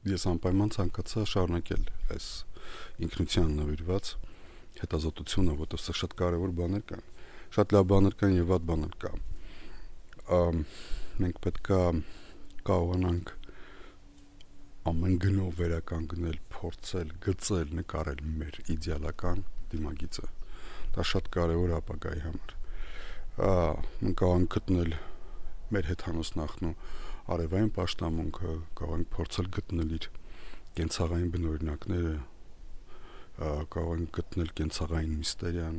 Ես անպայման ցանկացա շարունակել այս ինքնության նվիրված հետազոտությունը, որտեղ սա շատ կարևոր բաներ կան։ Շատ լավ բաներ կան եւ վատ բաներ կան։ Մենք պետքա կարողանանք ամեն գնով վերականգնել, փորձել, գծել, նկարել մեր իդեալական դիմագիծը։ Դա շատ կարևոր է ապագայի համար։ Մենք կարող ենք գտնել մեր հեթանոս նախնու արևային պաշտամունքը, կարող ենք փորձել գտնել իր կենցաղային բնօրինակները, կարող ենք գտնել կենցաղային միստերիան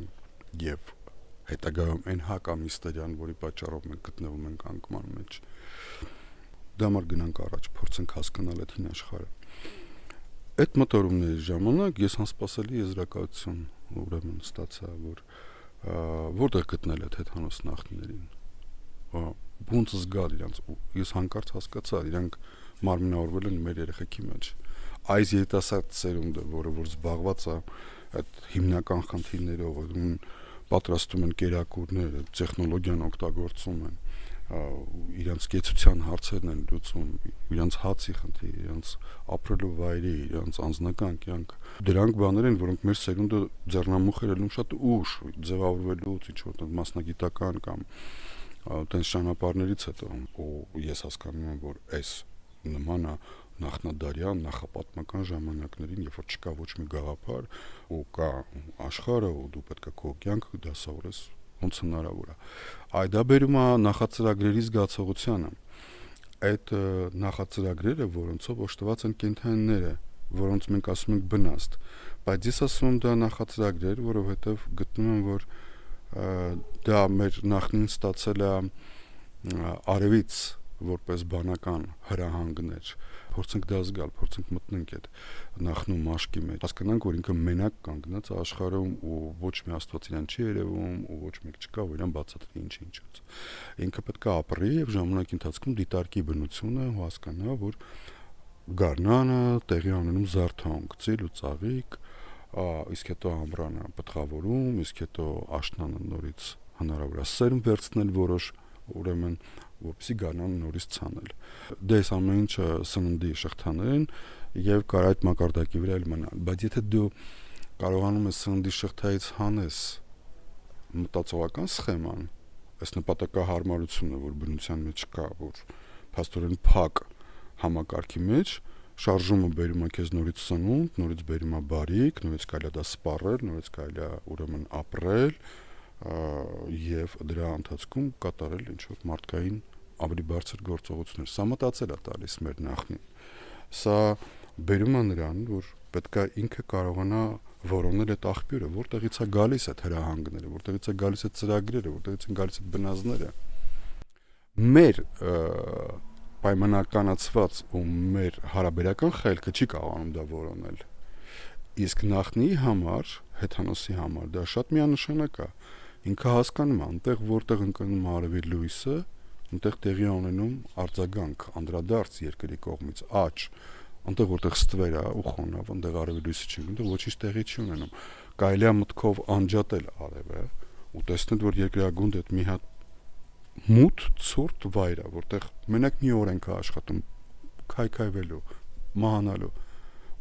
եւ հետագայում այն հակամիստերիան, որի պատճառով մենք գտնվում ենք անկման մեջ։ Դա համար գնանք առաջ, փորձենք հասկանալ այդ հին աշխարհը։ Այդ մտորումների ժամանակ ես անսպասելի եզրակացություն ուրեմն ստացա, որ որտեղ գտնել այդ հեթանոս նախնիներին։ Ոնց զգալ իրանց, ես հանկարծ հասկացա, իրանք մարմինավորվել են մեր երեխեքի մեջ։ Այս երիտասարդ սերունդը, որը որ զբաղված է այդ հիմնական խնդիրներով, պատրաստում են կերակուրներ, տեխնոլոգիան օգտագործում են, իրանց կեցության հարցերն են լուծում, իրանց հացի խնդիր, իրանց ապրելու վայրի, իրանց անձնական կյանք։ Դրանք բաներ են, որոնք մեր սերունդը ձեռնամուխ էր ելնում շատ ուշ, ձևավորվելուց, ինչ-որ մասնագիտական կամ տենց ճանապարհներից հետո, ու ես հասկանում եմ, որ այս նմանը նախնադարյան, նախապատմական ժամանակներին, երբ որ չկա ոչ մի գաղափար, ու կա աշխարհը, ու դու պետք է քո կյանքը դասավորես, ոնց հնարավոր է։ Այդ դա բերում է նախածրագրերի զգացողությանը։ Այդ նախածրագրերը, որոնցով օժտված են կենդանիները, որոնց մենք ասում ենք բնաստ, բայց ես ասում եմ դա նախածրագրեր, որովհետև գտնում եմ, որ դա մեր նախնին ստացել է արևից որպես բանական հրահանգներ, փորձենք դա զգալ, փորձենք մտնենք այդ նախնու մաշկի մեջ, հասկանանք, որ ինքը մենակ կանգնած է աշխարհում ու ոչ մի աստված իրան չի երևում ու ոչ մեկ չկա, որ իրան բացատրի ինչ-ինչուց։ Ինքը պետք է ապրի եւ ժամանակի ընթացքում դիտարկի բնությունը ու հասկանա, որ գարնանը տեղի ունենում զարթոնք, ծիլ ու ծաղիկ, իսկ հետո ամռանը պտղավորում, իսկ հետո աշնանը նորից հնարավոր է սերմ վերցնել որոշ, ուրեմն որպեսզի գարնանը նորից ցանել։ Դե այս ամեն ինչը սննդի շղթաներ են եւ կարող այդ մակարդակի վրա էլ մնալ, բայց եթե դու կարողանում ես սննդի շղթայից հանես մտածողական սխեման, այս նպատակահարմարությունը, որ բնության մեջ կա, որ փաստորեն փակ համակարգի մեջ շարժումը բերում է քեզ նորից սնունդ, նորից բերում է բարիք, նորից կարելի է դա սպառել, նորից կարելի է ուրեմն ապրել եւ դրա ընթացքում կատարել ինչ-որ մարդկային ավելի բարձր գործողություններ։ Սա մտածել է տալիս մեր նախնին։ Սա բերում է նրան, որ պետք է ինքը կարողանա որոնել այդ աղբյուրը, որտեղից է գալիս այդ հրահանգները, որտեղից է գալիս այդ ծրագրերը, որտեղից են գալիս այդ բնազները։ Մեր պայմանականացված ու մեր հարաբերական խելքը չի կարողանում դա որոնել։ Իսկ նախնիի համար, հեթանոսի համար դա շատ միանշանակ է։ Ինքը հասկանում է, այնտեղ որտեղ ընկնում արևի լույսը, այնտեղ տեղի ունենում արձագանք, անդրադարձ երկրի կողմից, աճ, այնտեղ որտեղ ստվեր է ու խոնավ, այնտեղ արևի լույսը չի ունենում, ոչինչ տեղի չի ունենում։ Կարելի է մտքով անջատել արևը ու տեսնել, որ երկրագունդը այդ մի հատ մութ, ցուրտ վայր է, որտեղ մենակ մի օրենք է աշխատում քայքայվելու, մահանալու,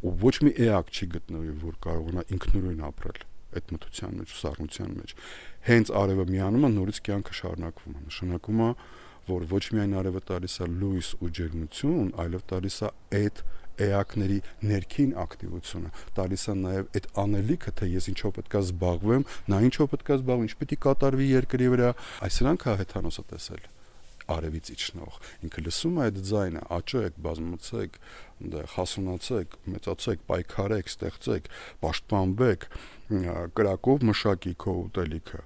ու ոչ մի էակ չի գտնվի, որ կարողանա ինքնուրույն ապրել այդ մթության մեջ, սառնության մեջ։ Հենց արևը միանում է, նորից կյանքը շարունակվում է։ Նշանակում է, որ ոչ միայն արևը տալիս է լույս ու ջերմություն, այլև տալիս է այդ էակների ներքին ակտիվությունը, տալիս է նաև այդ անելիքը, թե ես ինչով պետք է զբաղվեմ, նա ինչով պետք է զբաղվի, ինչ պետք է կատարվի երկրի վրա։ Այսրանք է հեթանոսը տեսել արևից իջնող։ Ինքը լսում է այդ ձայնը, աճեք, բազմացեք, հասունացեք, մեծացեք, պայքարեք, ստեղծեք, պաշտպանվեք, կրակով մշակի քո ուտելիքը։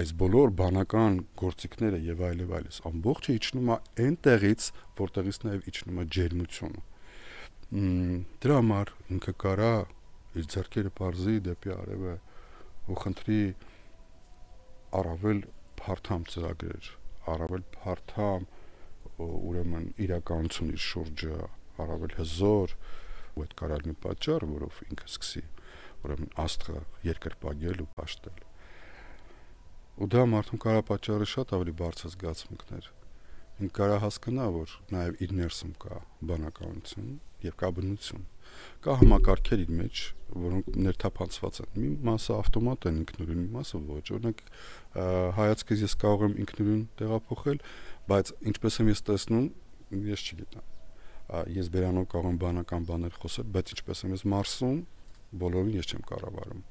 Այս բոլոր բանական գործիքները եւ այլևս ամբողջը իջնում է այն տեղից, որտեղից նաեւ իջնում է ջերմությունը։ Դրա համար ինքը կարա իր ձեռքերը բարձի դեպի արևը ու խնդրի առավել փարթամ ծրագրեր, առավել փարթամ ուրեմն իրականություն իր շուրջը, առավել հզոր, ու այդ կարա լինի պատճառը, որով ինքը սկսի ուրեմն աստղը երկրպագել ու պաշտել։ Ու դա մարդուն կարա պատճառը շատ ավելի բարձր զգացմունքներ, ինքը կարա հասկանա, որ նաև իր ներսում կա բանականություն եւ կա բնություն։ Կա համակարգեր իր մեջ, որոնք ներթափանցված են։ Մի մասը ավտոմատ են ինքնուրույն, մի մասը ոչ։ Օրինակ հայացքից ես կարող եմ ինքնուրույն տեղափոխել, բայց ինչպես եմ ես տեսնում, ես չգիտեմ։ Ես բերանով կարող եմ բանական բաներ խոսել, բայց ինչպես եմ ես Մարսում, բոլորին ես չեմ կառավարում։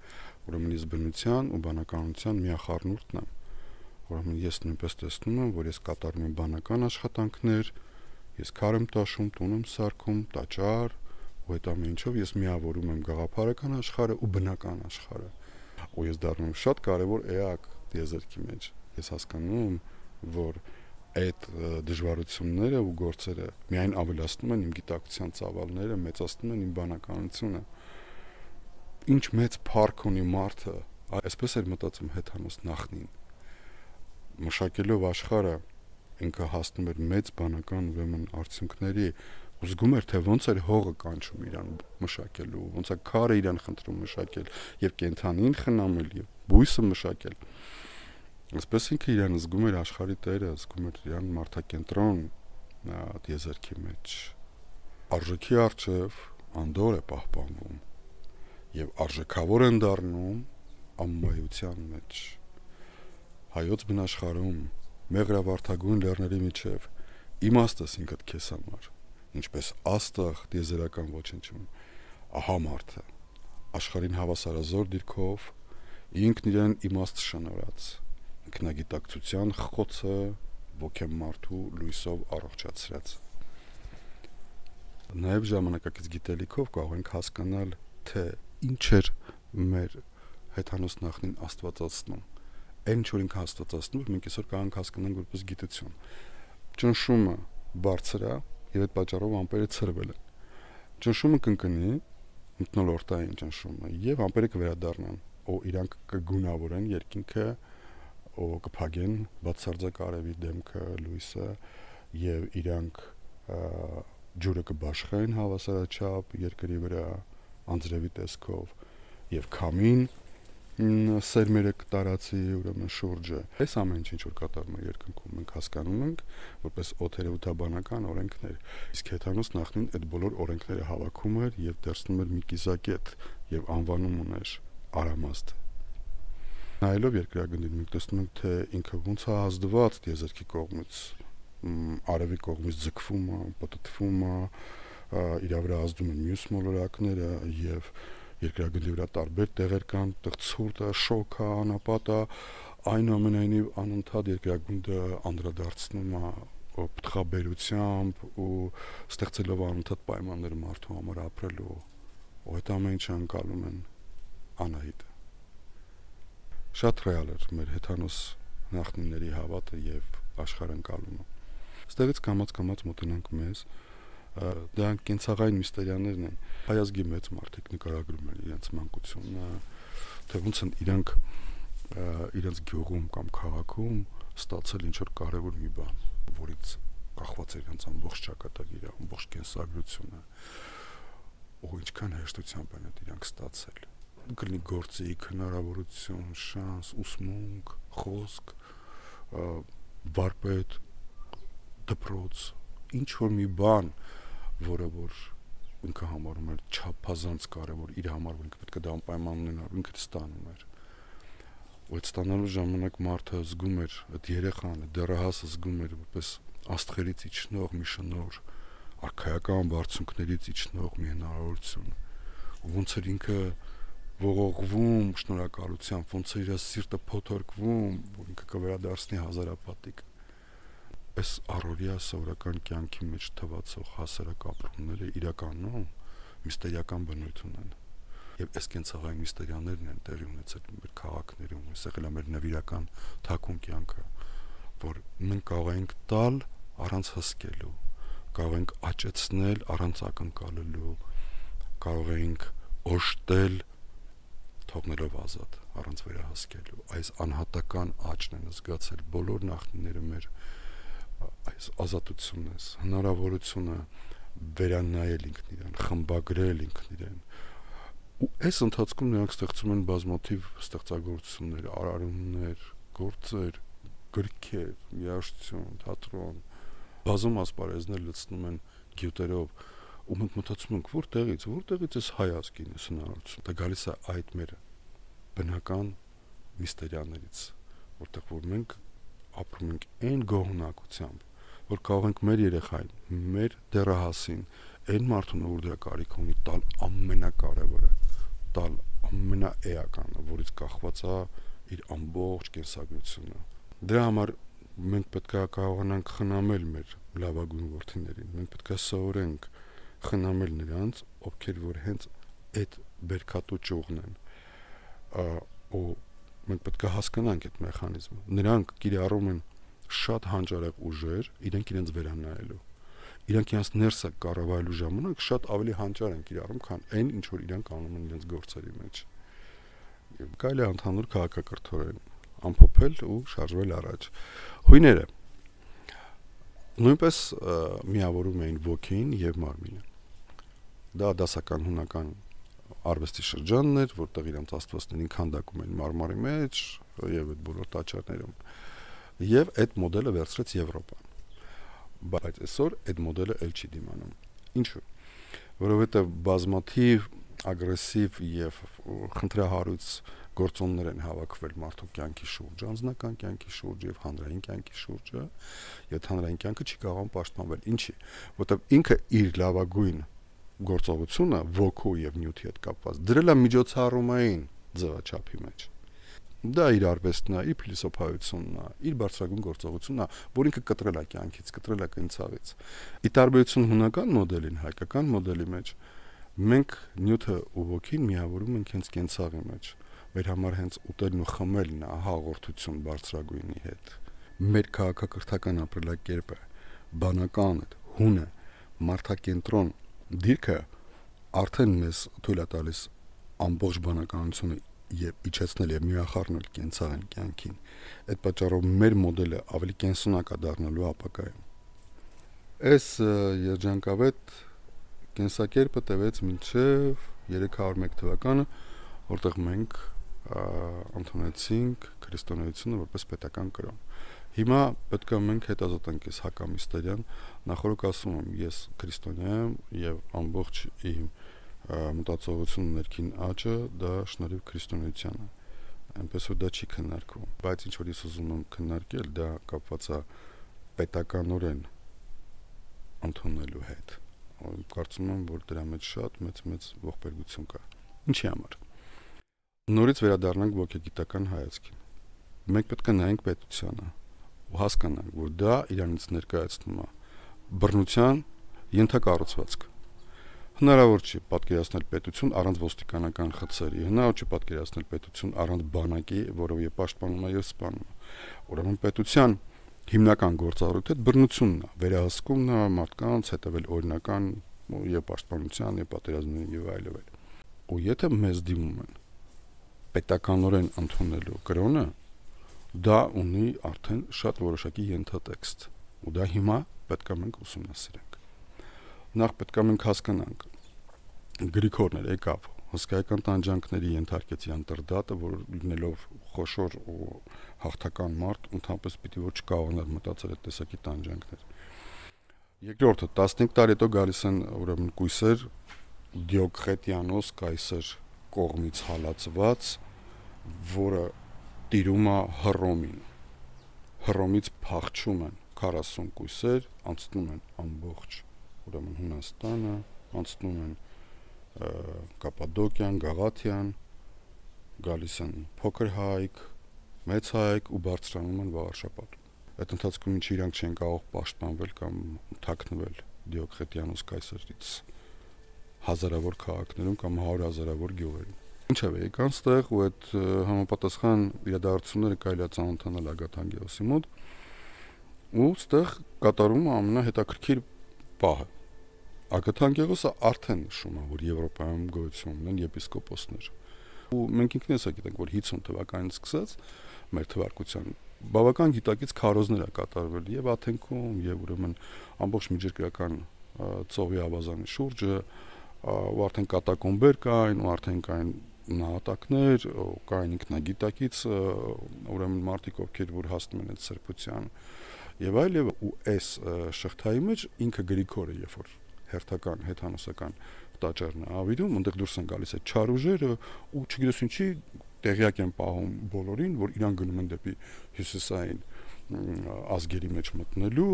Ուրեմն ես բնության ու բանականության միախառնուրդն եմ։ Ուրեմն ես նույնպես տեսնում եմ, որ ես կատարում եմ բանական աշխատանքներ, ես քար եմ տաշում, տուն եմ սարքում, տաճար, ու այդ ամեն ինչով ես միավորում եմ գաղափարական աշխարհը ու բնական աշխարհը։ Ու ես դառնում եմ շատ կարևոր էակ դիեզերքի մեջ։ Ես հասկանում, որ այդ դժվարությունները ու գործերը միայն ավելացնում են իմ գիտակցության ծավալները, մեծացնում են իմ բանականությունը։ Ինչ մեծ փառք ունի մարդը, այսպես էր մտածում հեթանոս նախնին։ Մշակելով աշխարհը ինքը հասնում էր մեծ բանական ուրեմն արդյունքների, ու զգում էր, թե ոնց էր հողը կանչում իրան մշակելու, ոնց է քարը իրան խնդրում մշակել, եւ կենթանին խնամել, եւ բույսը մշակել։ Այսպես ինքը իրան զգում էր աշխարհի տերը, զգում էր իրան մարդակենտրոն դիեզերքի մեջ։ Արժեքի արժև անդոր է պահպանվում, եւ արժեքավոր են դառնում ամմայության մեջ։ Հայոց բնաշխարհում մեղրավարդագույն լեռների միջև իմաստս ինքդ քեզ համար, ինչպես աստղ դիեզերական ոչնչում, ահա մարդը, աշխարհին հավասարազոր դիրքով, ինքն իրեն իմաստ շնորհած, ինքնագիտակցության խոցը ոգեմ մարդու լույսով առողջացրած։ Նաև ժամանակակից գիտելիքով կարող ենք հասկանալ, թե ինչ էր մեր հեթանոս նախնին աստվածացնում։ Այն ինչ որ ինքը հաստատացնում, մենք այսօր կարող ենք հասկանալ որպես գիտություն։ Ճնշումը բարձր է եւ այդ պատճառով ամպերը ցրվել են։ Ճնշումը կընկնի, մթնոլորտային ճնշումը, եւ ամպերը կվերադառնան, ու իրանք կգունավորեն երկինքը, ու կփակեն բացարձակ արևի դեմքը, լույսը, եւ իրանք ջուրը կբաշխեն հավասարաչափ երկրի վրա անձրևի տեսքով, եւ քամին սերմերը կտարածի ուրեմն շուրջը։ Այս ամեն ինչ որ կատարում է երկնքում, մենք հասկանում ենք որպես օթերեութաբանական օրենքներ։ Իսկ հեթանոս նախնին այդ բոլոր օրենքները հավաքում էր եւ դարձնում էր մի կիզակետ եւ անվանում ուներ Արամաստ։ Նայելով երկրագնդին մենք տեսնում ենք, թե ինքը ոնց է ազդված դիեզերքի կողմից, արևի կողմից ձգվում է, պատտվում է, իր վրա ազդում են մյուս մոլորակները եւ երկրագնդի վրա տարբեր տեղեր կան, այդտեղ ցուրտ է, շոկ է, անապատ է, այնուամենայնիվ անընդհատ երկրագնդը անդրադարձնում է պտղաբերությամբ ու ստեղծելով անընդհատ պայմաններ մարդու համար ապրելու, ու այդ ամեն ինչը անցալում են Անահիտը։ Շատ ռեալ էր մեր հեթանոս նախնիների հավատը եւ աշխարհընկալումը։ Ստեղից կամաց մոտենանք մեզ, դրանք կենցաղային միստերիաներն են։ Հայազգի մեծ մարդիկ նկարագրում են իրենց մանկությունը, թե ոնց են իրենց գյուղում կամ քաղաքում ստացել ինչ որ կարևոր մի բան, որից կախված է իրենց ամբողջ ճակատագիրը, ամբողջ կենսագրությունը, ու ինչքան հեշտությամբ են իրանք ստացել։ Կլինի գործիք, հնարավորություն, շանս, ուսմունք, խոսք, վարպետ, դպրոց, ինչ որ մի բան, որը որ ինքը համարում էր չափազանց կարևոր իր համար, որ ինքը պետք է դա անպայման ունենար, ինքը ստանում էր։ Ու այդ ստանալու ժամանակ մարդը զգում էր, այդ երեխան, դեռահասը զգում էր որպես աստղերից իջնող մի շնորհ, արքայական բարձունքներից իջնող մի հնարավորություն։ Ու ոնց էր ինքը ողողվում շնորհակալությամբ, ոնց է իր սիրտը փոթորկվում, որ ինքը կվերադարձնի հազարապատիկ։ Այս առօրյա սովորական կյանքի մեջ թվացող հասարակ ապրումները իրականում միստերիական բնույթ ունեն։ Եվ այս կենցաղային միստերիաներն են տեղի ունեցել մեր քաղաքներում, եղել է մեր նվիրական թաքուն կյանքը, որ մենք կարող ենք տալ առանց հսկելու, կարող ենք աճեցնել առանց ակնկալելու, կարող ենք օժտել թողնելով ազատ, առանց վերահսկելու։ Այս անհատական աճն են զգացել բոլոր նախնիները մեր, այս ազատությունն է, հնարավորությունը վերանայել ինքն իրեն, խմբագրել ինքն իրեն։ Ու այս ընթացքում նրանք ստեղծում են բազմաթիվ ստեղծագործություններ, արարումներ, գործեր, գրքեր, երաժշտություն, թատրոն, բազում ասպարեզներ լցնում են գյուտերով ու մենք մտածում ենք որտեղից էս հայ ազգին էս հնարավորություն։ Դա գալիս է այդ մեր բնական միստերիաներից, որտեղ որ մենք ապրում ենք այն գոհունակությամբ, որ կարող ենք մեր երեխային, մեր դեռահասին, այն մարդուն, որ դրա կարիք ունի, տալ ամենակարևորը, տալ ամենաէականը, որից կախված է իր ամբողջ կենսագրությունը։ Դրա համար մենք պետք է կարողանանք խնամել մեր լավագույն որդիներին, մենք պետք է սովորենք խնամել նրանց, ովքեր որ հենց այդ բերքատու ճյուղն են, ու մենք պետք է հասկանանք այդ մեխանիզմը։ Նրանք կիրառում են շատ հանճարեղ ուժեր, իրենց վերանայելու։ Իրանք իրենց ներսը կառավարելու ժամանակ շատ ավելի հանճար են կիրառում, քան այն, ինչ որ իրանք անում են իրենց գործերի մեջ։ Եվ կարելի է ընդհանուր քաղաքակրթորեն ամփոփել ու շարժվել առաջ։ Հույները նույնպես միավորում էին ոգին եւ մարմինը։ Դա դասական հունական արվեստի շրջանն էր, որտեղ իրենց աստվածներին քանդակում էին մարմարի մեջ եւ այդ բոլոր տաճարներում։ Եվ այդ մոդելը վերցրեց Եվրոպան։ Բայց այսօր այդ մոդելը էլ չի դիմանում։ Ինչու՞։ Որովհետեւ բազմաթիվ ագրեսիվ եւ խնդրահարույց գործոններ են հավաքվել մարդու կյանքի շուրջ, անձնական կյանքի շուրջ եւ հանրային կյանքի շուրջը, եւ հանրային կյանքը չի կարող պաշտպանվել։ Ինչի՞։ Որովհետեւ ինքը իր լավագույն գործողությունը ոգու եւ նյութի հետ կապված դրել է միջոցառումային ձևաչափի մեջ։ Դա իր արվեստն է, իր փիլիսոփայությունն է, իր բարձրագույն գործողությունն է, որ ինքը կտրել է կյանքից, կտրել է կենցաղից։ Ի տարբերություն հունական մոդելին, հայկական մոդելի մեջ մենք նյութը ու ոգին միավորում ենք հենց կենցաղի մեջ։ Մեր համար հենց ուտելն ու խմելն է հաղորդություն բարձրագույնի հետ։ Մեր քաղաքակրթական ապրելակերպը, բանական հունը, մարդակենտրոն դիրքը արդեն մեզ թույլ է տալիս ամբողջ բանականությունը եւ իջեցնել եւ միախառնել կենցաղային կյանքին։ Այդ պատճառով մեր մոդելը ավելի կենսունակ է դառնալու ապագայում։ Այս երջանկավետ կենսակերպը տևեց մինչև 301 թվականը, որտեղ մենք ընդունեցինք քրիստոնեությունը որպես պետական կրոն։ Հիմա պետք է մենք հետազոտենք այս հակամիստերիան, նախորդ ասում եմ, ես քրիստոնյա եմ եւ ամբողջ իմ մտածողություն ներքին աճը դա շնորհիվ քրիստոնեությանը։ Այնպես որ դա չի քննարկվում, բայց ինչ որ ես ուզում եմ քննարկել, դա կապված է պետականորեն ընդունելու հետ։ Կարծում եմ, որ դրա մեջ շատ մեծ ողբերգություն կա։ Ինչի համար։ Նորից վերադառնանք ոգեգիտական հայացքին։ Մենք պետք է նայենք պետությանը ու հասկանանք, որ դա իրանից ներկայացնում է բռնության ենթակառուցվածք։ Հնարավոր չի պատկերացնել պետություն առանց ոստիկանական խցերի, հնարավոր չի պատկերացնել պետություն առանց բանակի, որով եւ պաշտպանում է եւ սպանում է։ Ուրեմն պետության հիմնական գործառույթը բռնությունն է, վերահսկումն է մարդկանց, հետևել օրինական եւ պաշտպանության եւ պատերազմների եւ այլն։ Ու եթե մեզ դիմում են պետականորեն ընդունելու կրոնը, դա ունի արդեն շատ որոշակի ենթատեքստ, ու դա հիմա պետք է մենք ուսումնասիրենք։ Նախ պետք է մենք հասկանանք Գրիգորներ եկավ հսկայական տանջանքների ենթարկեց Յանտրդատը, որ լինելով խոշոր ու հաղթական մարդ, ընդհանրապես պիտի որ չկարողանար մտածել այդ տեսակի տանջանքներ։ Երկրորդը 15 տարի հետո գալիս են ուրեմն կույսեր Դիոկլետիանոս կայսր կողմից հալածված, որը տիրում է Հռոմին։ Հռոմից փախչում են 40 կույսեր, անցնում են ամբողջ ուրեմն Հունաստանը, անցնում են Կապադոկիան, Գաղաթիան, գալիս են Փոքր Հայք, Մեծ Հայք ու բարձրանում են Վաղարշապատ։ Այդ ընթացքում ինչ իրանք չեն կարող պաշտպանվել կամ թաքնվել Դիոկլետիանոս կայսրից հազարավոր քաղաքներում կամ 100,000-ավոր գյուղերում։ Ինչևէ, եկան ստեղ ու այդ համապատասխան իրադարձությունները կարելի է ծանոթանալ Ագաթան Գեոսի մոտ, ու ստեղ կատարում է ամենահետաքրքիր պահը։ Ագաթան Գեոսը արդեն նշում է, որ Եվրոպայում գոյություն ունեն եպիսկոպոսներ։ Ու մենք ինքնես գիտենք, որ 50 թվականից սկսած մեր թվարկության բավական գիտակից քարոզներ է կատարվել եւ Աթենքում, եւ ուրեմն ամբողջ միջերկրական ծովի ավազանի շուրջը, ու արդեն կատակոմբեր կային, ու արդեն կային նահատակներ, կային ինքնագիտակից ուրեմն մարդիկ, ովքեր որ հասնում են այդ սրբության, եւ այլ եւ ու այս շղթայի մեջ ինքը Գրիգորը երբ որ հերթական հեթանոսական տաճարն է ավիրում, այնտեղ դուրս են գալիս այդ չար ուժերը ու չգիտես ինչի տեղյակ են պահում բոլորին, որ իրան գնում են դեպի հյուսիսային ազգերի մեջ մտնելու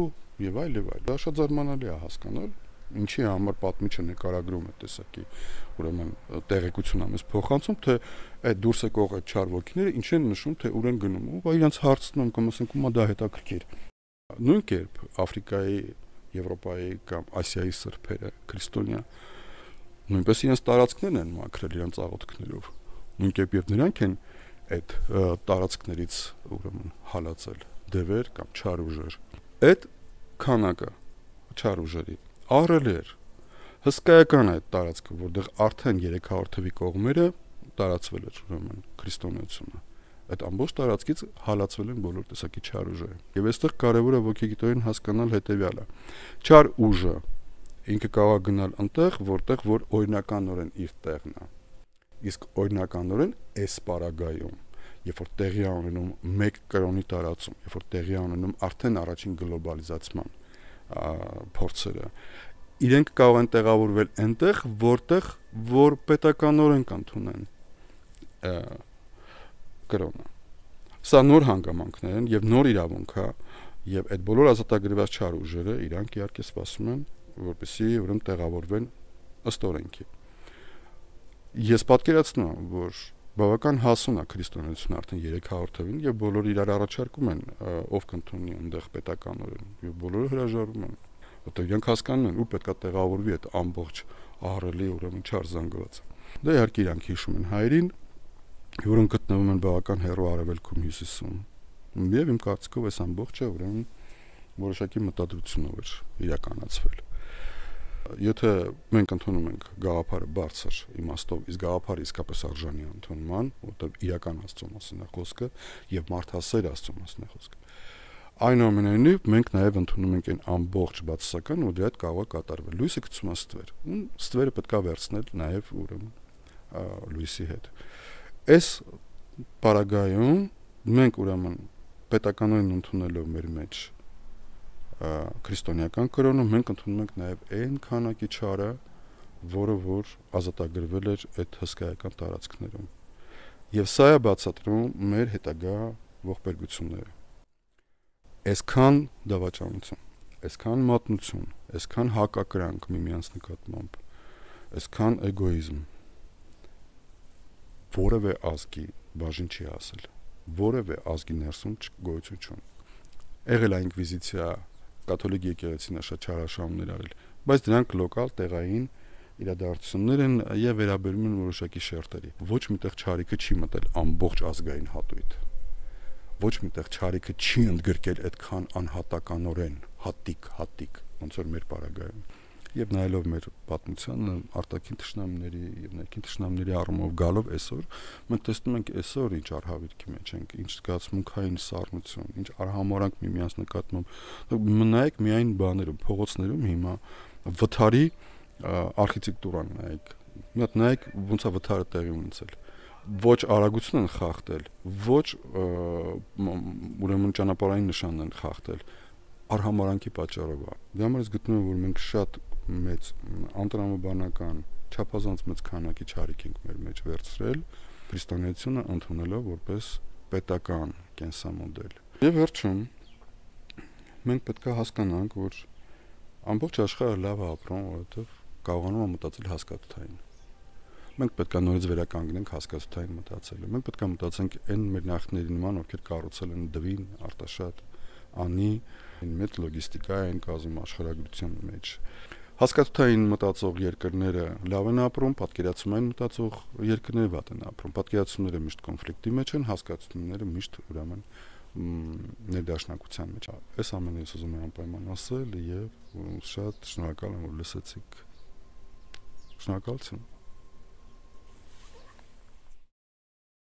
եւ այլ եւ այլ։ Դա շատ զարմանալի է հասկանալ, ինչի համար պատմիչը նկարագրում է տեսակի, ուրեմն տեղեկություն ամես փոխանցում, թե այդ դուրս եկող այդ չար ոգիները ինչ են նշում, թե ուր են գնում, ու իրենց հարցնում կամ ասենք ու դա հետաքրքիր։ Նույն կերպ Աֆրիկայի, Եվրոպայի կամ Ասիայի սրբերը, քրիստոնյա նույնպես իրենց տարածքներն են մաքրել իրենց աղոթքներով։ Նույն կերպ եւ նրանք են այդ տարածքներից ուրեմն հալածել դևեր կամ չար ուժեր։ Այդ քանակը չար ուժերի ահռելի էր։ Հսկայական է այդ տարածքը, որտեղ արդեն 300 թվի կողմերը տարածվել էր ուրեմն քրիստոնեությունը։ Այդ ամբողջ տարածքից հալածվել են բոլոր տեսակի չար ուժերը։ Եվ այստեղ կարևոր է ոգեգիտորեն հասկանալ հետեւյալը։ Չար ուժը ինքը կարող է գնալ այնտեղ, որտեղ որ օրինականորեն իր տեղն է։ Իսկ օրինականորեն այս պարագայում, երբ որ տեղի է ունենում մեկ կրոնի տարածում, երբ որ տեղի է ունենում արդեն առաջին գլոբալիզացման փորձերը, իրենք կարող են տեղավորվել այնտեղ, որտեղ որ պետականորեն կընդունեն կրոնը։ Սա նոր հանգամանքներ են եւ նոր իրավունք է, եւ այդ բոլոր ազատագրված չար ուժերը իրանք իհարկե սպասում են, որպեսզի ուրեմն տեղավորվեն ըստ օրենքի։ Ես պատկերացնում եմ, որ բավական հասուն է քրիստոնեությունը արդեն 300 թվին եւ բոլորը իրար առաջարկում են ով կընդունի այնտեղ պետականորեն եւ բոլորը հրաժարվում են, որտեղ իրենք հասկանում են ու պետքա տեղավորվի այդ ամբողջ ահռելի ուրեմն չար զանգվածը։ Դա իհարկե իրանք հիշում են հայրին, որոնք գտնվում են բավական հեռու արևելքում հյուսիսում։ Եվ իմ կարծիքով այս ամբողջը ուրեմն որոշակի մտադրությունով էր իրականացվել։ Եթե մենք ընդունում ենք գաղափարը բարձր իմաստով, իսկ գաղափարը իսկապես արժանի է ընդունման, որտեղ իրական Աստծո մասին է խոսքը եւ մարդասեր Աստծո մասին է խոսքը։ Այնուամենայնիվ մենք նաեւ ընդունում ենք այն ամբողջ բացասական, որ դրա հետ կարող է կատարվել։ Լույսը գցում է ստվեր։ Ստվերը պետք է վերցնել նաեւ ուրեմն լույսի հետ։ Այս պարագայում մենք ուրեմն պետականորեն ընդունելով մեր մեջ քրիստոնեական կրոնը մենք ընդունում ենք նաև այն քանակի չարը, որը որ ազատագրվել էր այդ հսկայական տարածքներում։ Եվ սա է բացատրում մեր հետագա ողբերգությունները։ Այսքան դավաճանություն, այսքան մատնություն, այսքան հակակրանք միմյանց նկատմամբ, այսքան էգոիզմ որևէ ազգի բաժին չի հասել, որևէ ազգի ներսում գոյություն չունի։ Եղել է ինկվիզիցիա, կաթոլիկ եկեղեցին շատ չարաշահումներ արել, բայց դրանք լոկալ տեղային իրադարձություններ են եւ վերաբերում են որոշակի շերտերի։ Ոչ միտեղ չարիքը չի մտել ամբողջ ազգային հատույթ։ Ոչ միտեղ չարիքը չի ընդգրկել այդքան անհատականորեն, հատիկ, ոնց որ մեր պարագայում։ Եվ նայելով մեր պատմությանը արտաքին թշնամիների եւ ներքին թշնամիների առումով գալով այսօր մենք տեսնում ենք այսօր ինչ արհավիրքի մեջ ենք, ինչ զգացմունքային սառնություն, ինչ արհամարանք միմյանց նկատմամբ։ Նայեք միայն բաներում, փողոցներում հիմա վթարի արխիտեկտուրան նայեք։ Մի հատ նայեք ոնց է վթարը տեղի ունեցել։ Ոչ արագություն են խախտել, ոչ ուրեմն ճանապարհային նշանն են խախտել, արհամարանքի պատճառով է։ Դա համար ես գտնում եմ, որ մենք շատ մեծ անտրամաբանական չափազանց մեծ քանակի չարիք ենք մեր մեջ վերցրել քրիստոնեությունը ընդունելով որպես պետական կենսամոդել։ Եվ վերջում մենք պետք է հասկանանք, որ ամբողջ աշխարհը լավ է ապրում, որովհետև կարողանում է մտածել հասկացութային։ Մենք պետք է նորից վերականգնենք հասկացութային մտածելը։ Մենք պետք է մտածենք այն մեր նախնիների նման, ովքեր կառուցել են Դվին, Արտաշատ, Անի, մեծ լոգիստիկային կազմում աշխարհագրության մեջ։ Հասկացութային մտածող երկրները լավ են ապրում, պատկերացումային մտածող երկրները վատ են ապրում։ Պատկերացումները միշտ կոնֆլիկտի մեջ են, հասկացությունները միշտ ուրեմն ներդաշնակության մեջ։ Այս ամենը ես ուզում եմ անպայման ասել եւ շատ շնորհակալ եմ, որ լսեցիք։ Շնորհակալություն։